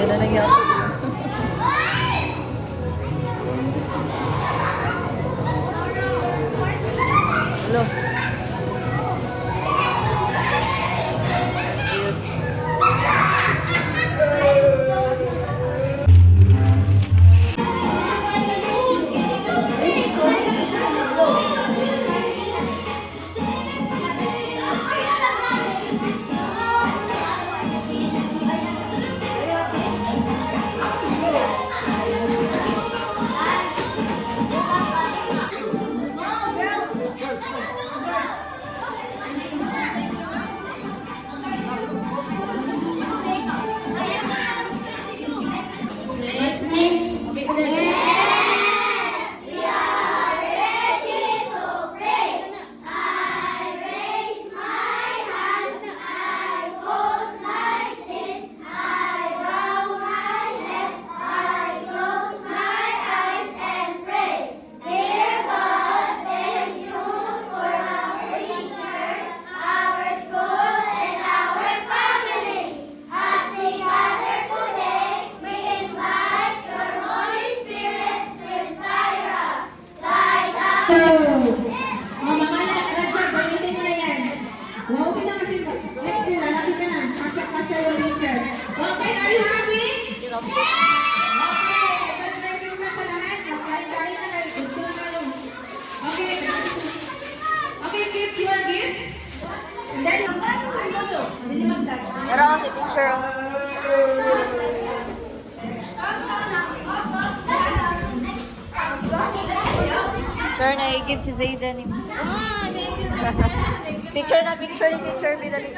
Yan na nangyari. Hello. Okay, are you happy? Okay, keep your gift. And then, Pero si picture. Picture na i-give si Zayden. thank you. Picture na picture ni Teacher Vidali.